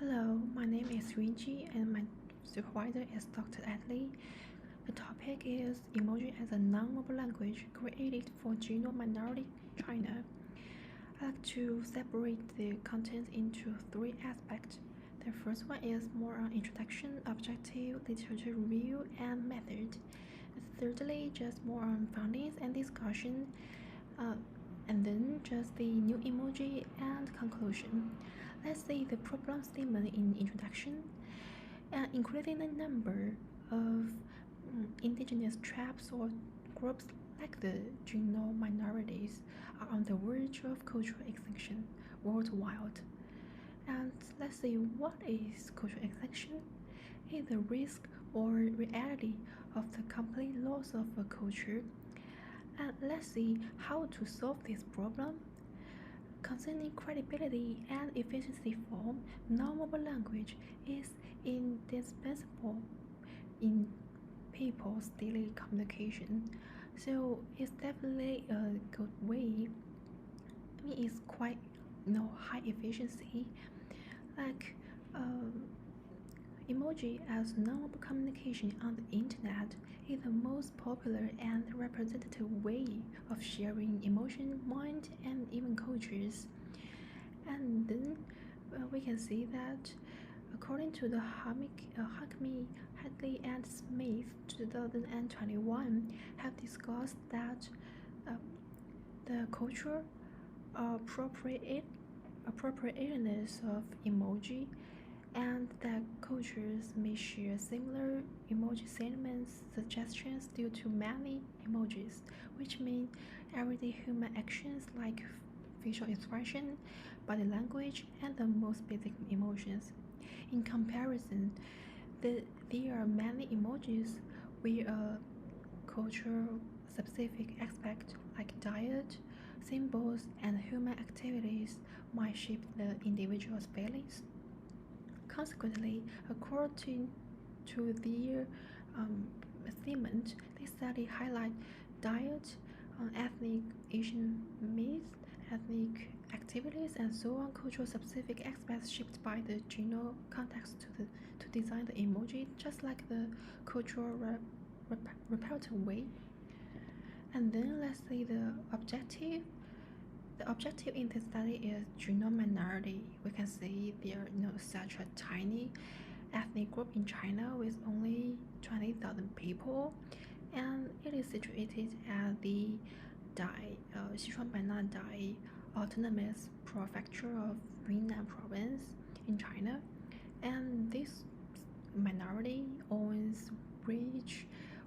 Hello, my name is Yuji and my supervisor is Dr. Adley. The topic is Emoji as a non-mobile language created for Jinuo Minority, China. I like to separate the content into three aspects. The first one is more on introduction, objective, literature review, and method. Thirdly, just more on findings and discussion. And then just the new emoji and conclusion. Let's see the problem statement in introduction. Increasing the number of indigenous tribes or groups like the Jinuo minorities are on the verge of cultural extinction worldwide. And let's see what is cultural extinction? Is the risk or reality of the complete loss of a culture. And let's see how to solve this problem. Concerning credibility and efficiency form, non-mobile language is indispensable in people's daily communication. So it's definitely a good way. It's quite high efficiency. Like emoji as non-verbal communication on the internet is the most popular and representative way of sharing emotion, mind, and even cultures. And then we can see that according to the Hakmi, Hadley, and Smith 2021 have discussed that the cultural appropriateness of emoji and that cultures may share similar emoji sentiments suggestions due to many emojis, which mean everyday human actions like facial expression, body language, and the most basic emotions. In comparison, there are many emojis with a cultural specific aspect like diet, symbols, and human activities might shape the individual's feelings. Consequently, according to their statement, this study highlight diet, ethnic Asian myths, ethnic activities, and so on, cultural specific aspects shaped by the general context to design the emoji, just like the cultural reparative way. And then let's see the objective. The objective in this study is Jinuo minority. We can see there are such a tiny ethnic group in China with only 20,000 people, and it is situated at the Sichuan Dai Autonomous Prefecture of Yunnan Province in China. And this minority owns rich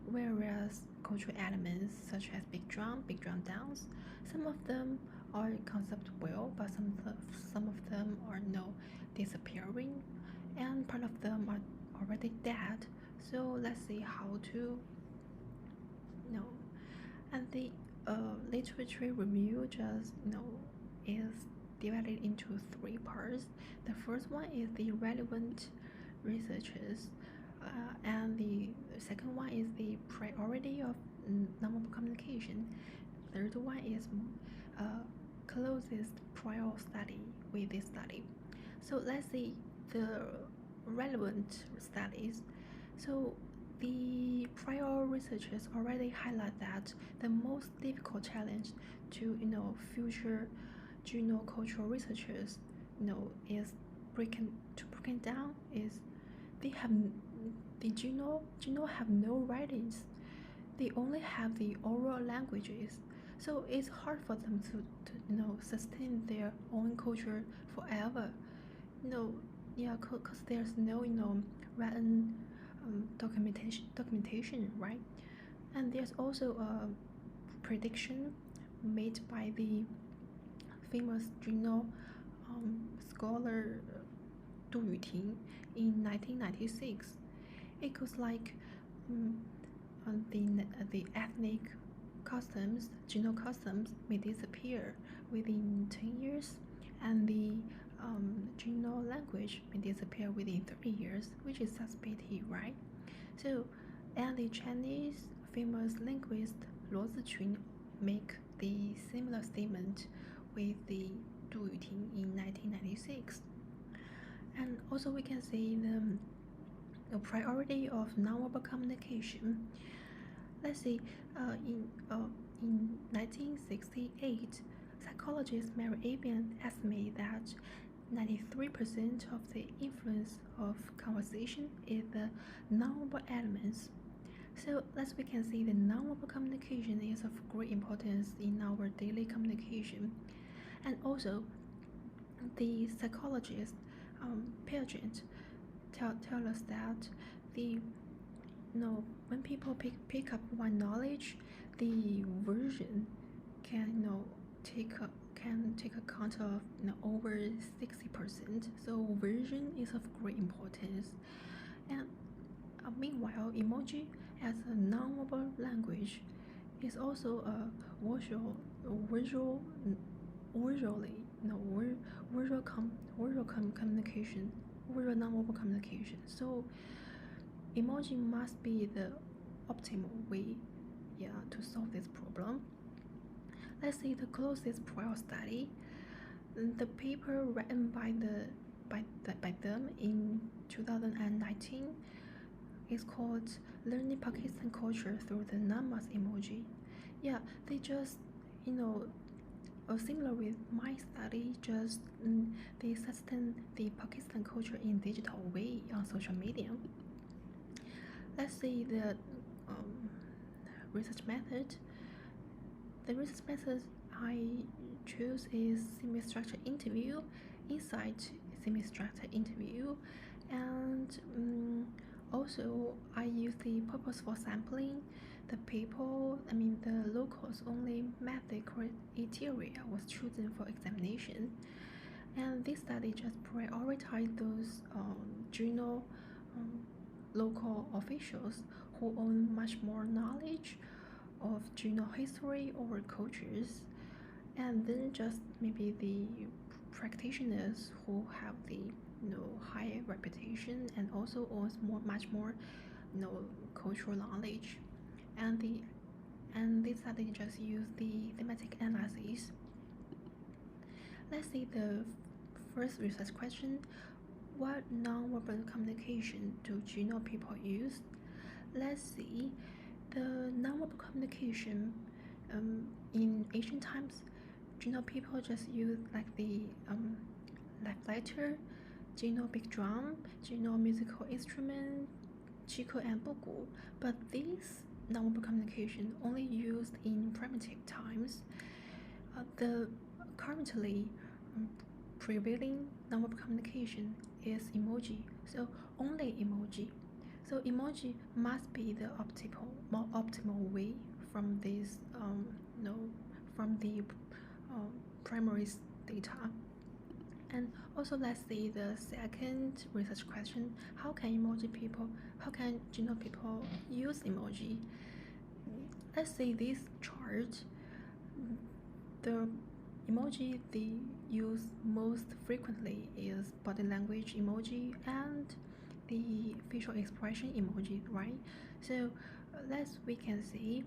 various cultural elements such as big drum dance. Some of them are conceived well, but some of them are disappearing, and part of them are already dead. So let's see how to know. And the literature review just is divided into three parts. The first one is the relevant researchers, and the second one is the priority of non-verbal communication. Third one is closest prior study with this study. So let's see the relevant studies. So the prior researchers already highlight that the most difficult challenge to future Jinuo cultural researchers is breaking down is they have the Jinuo have no writings. They only have the oral languages, so it's hard for them to sustain their own culture forever. Cause there's no written documentation, right? And there's also a prediction made by the famous Jinuo scholar Du Yuting in 1996. It goes like the ethnic customs, Jinuo customs, may disappear within 10 years, and the Jinuo language may disappear within 30 years, which is suspected, right? So, and the Chinese famous linguist Luo Ziqun make the similar statement with the Du Yuting in 1996. And Also, we can see the priority of nonverbal communication. Let's see, in 1968, psychologist Mary Avian estimated that 93% of the influence of conversation is the nonverbal elements. So as we can see, the nonverbal communication is of great importance in our daily communication. And also, the psychologist Piaget tell us that the when people pick up one knowledge, the version can take account of over 60%. So version is of great importance. And meanwhile, emoji as a non-verbal language is also a visual visually visual communication, visual non-verbal communication. So emoji must be the optimal way, to solve this problem. Let's see the closest prior study. The paper written by them in 2019 is called "Learning Pakistan Culture Through the Namas Emoji." Yeah, they just similar with my study, just they sustain the Pakistan culture in digital way on social media. Let's see the research method. The research method I choose is semi-structured interview, insight semi-structured interview, and also I use the purposeful sampling. The locals only met the criteria was chosen for examination, and this study just prioritized those junior um, local officials who own much more knowledge of junior history or cultures, and then just maybe the practitioners who have the higher reputation and also owns much more cultural knowledge, and this study just use the thematic analysis. Let's see the first research question: what non-verbal communication do Jinuo people use? Let's see the non-verbal communication in ancient times. Jinuo people just use like the left letter, Jinuo big drum, Jinuo musical instrument, Chico and Bugu, but this non-verbal communication only used in primitive times. The currently prevailing non-verbal communication is emoji, so only emoji. So emoji must be the more optimal way from this from the primary data. And also let's see the second research question: how can Jinuo people use emoji? Let's see this chart. The emoji they use most frequently is body language emoji and the facial expression emoji, right? So we can see,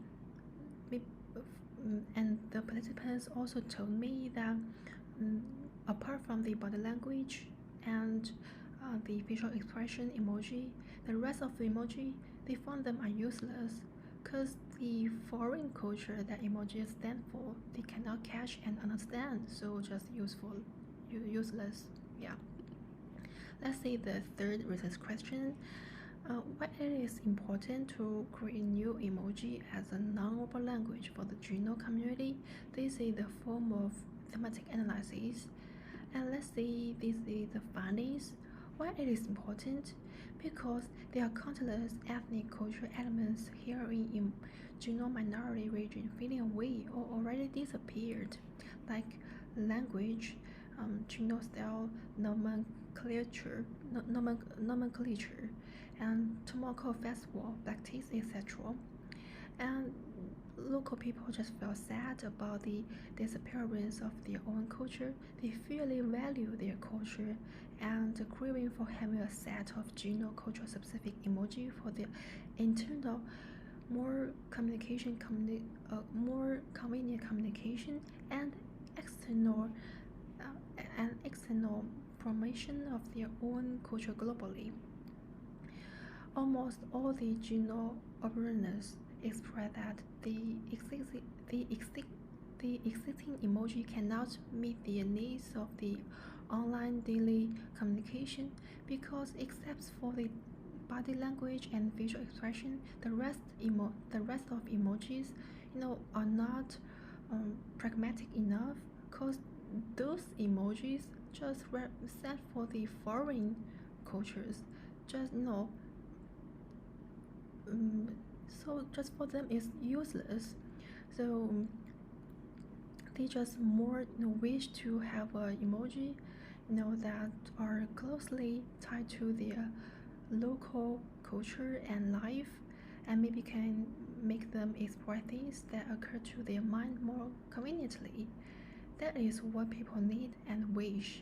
and the participants also told me that apart from the body language and the facial expression emoji, the rest of the emoji they found them are useless because the foreign culture that emojis stand for they cannot catch and understand, so just useless. Yeah. Let's see the third research question. Why it is important to create new emoji as a non-verbal language for the Jinuo community? This is the form of thematic analysis. And let's see, this is the findings. Why it is important? Because there are countless ethnic cultural elements here in Jinuo minority region fading away or already disappeared, like language, Jinuo style nomenclature, and Tomoko festival, practice, etc. And local people just feel sad about the disappearance of their own culture. They really value their culture and craving for having a set of Jinuo culture specific emoji for their internal more more convenient communication and external promotion of their own culture globally. Almost all the Jinuo operators express that the existing emoji cannot meet the needs of the online daily communication because, except for the body language and visual expression, the rest of emojis, are not pragmatic enough. Cause those emojis just represent for the foreign cultures, just so just for them it's useless. So they just more wish to have a emoji that are closely tied to their local culture and life, and maybe can make them express things that occur to their mind more conveniently. That is what people need and wish.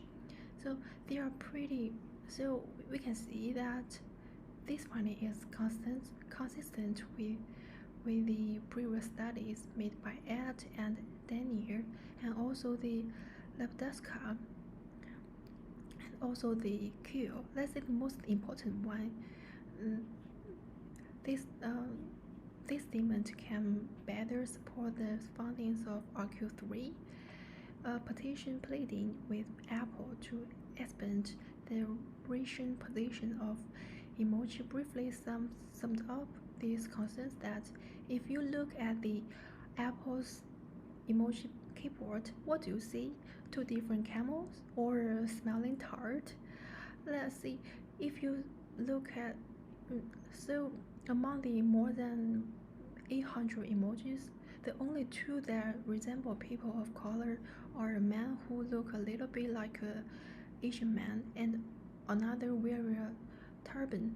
So they are pretty. So we can see that this finding is consistent with the previous studies made by Ed and Daniel, and also the Labdaska, and also the Q. Let's say the most important one. Mm, This this statement can better support the findings of RQ3, a petition pleading with Apple to expand the recent position of emoji briefly summed up these concerns that if you look at the Apple's emoji keyboard, what do you see? Two different camels or a smelling tart? Let's see. If you look at so among the more than 800 emojis, the only two that resemble people of color are a man who look a little bit like a Asian man and another wearing a turban.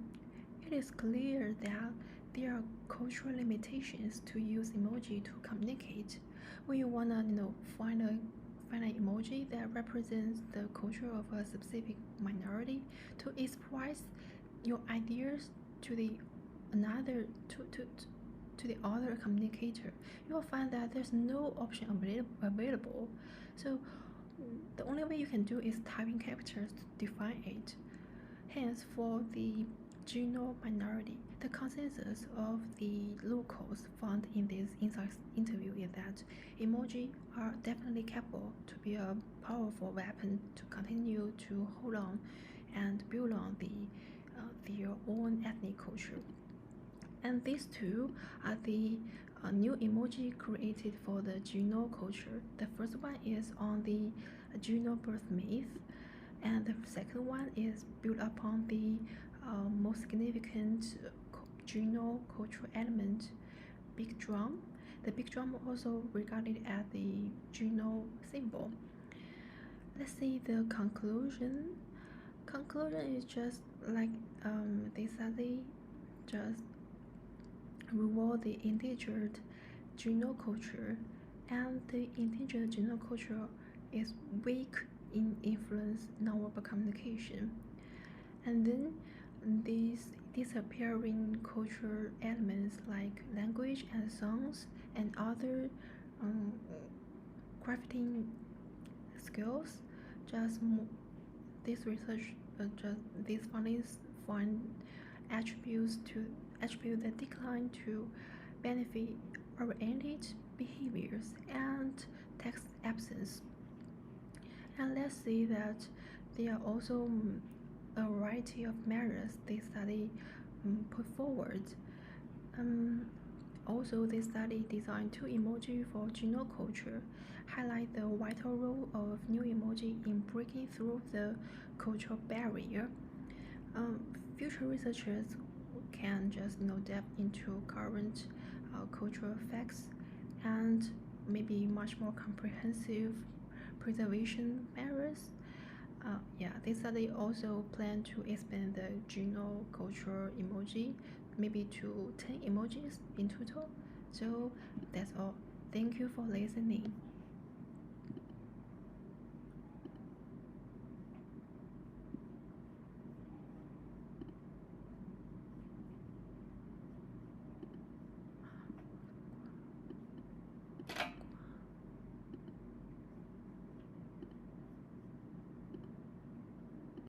It is clear that there are cultural limitations to use emoji to communicate. When you wanna, find an emoji that represents the culture of a specific minority to express your ideas to the another to the other communicator, you will find that there's no option available. So the only way you can do is typing characters to define it. Hence, for the Jinuo minority, the consensus of the locals found in this interview is that emoji are definitely capable to be a powerful weapon to continue to hold on and build on their own ethnic culture. And these two are the new emoji created for the Jinuo culture. The first one is on the Jinuo birth myth, and the second one is built upon the most significant Jinuo cultural element, big drum. The big drum also regarded as the Jinuo symbol. Let's see the conclusion. Conclusion is just like they study just reward the endangered Jinuo culture, and the endangered Jinuo culture is weak in influence nonverbal communication. And then these disappearing cultural elements like language and songs and other um, crafting skills, just this research just these findings find attribute the decline to benefit oriented behaviors and text absence. And let's see that there are also a variety of measures they study put forward. Um, Also, they study design two emoji for Jinuo culture, highlight the vital role of new emoji in breaking through the cultural barrier. Future researchers can just delve into current cultural effects and maybe much more comprehensive preservation measures. Yeah, this study also plan to expand the Jinuo cultural emoji maybe to 10 emojis in total. So that's all. Thank you for listening.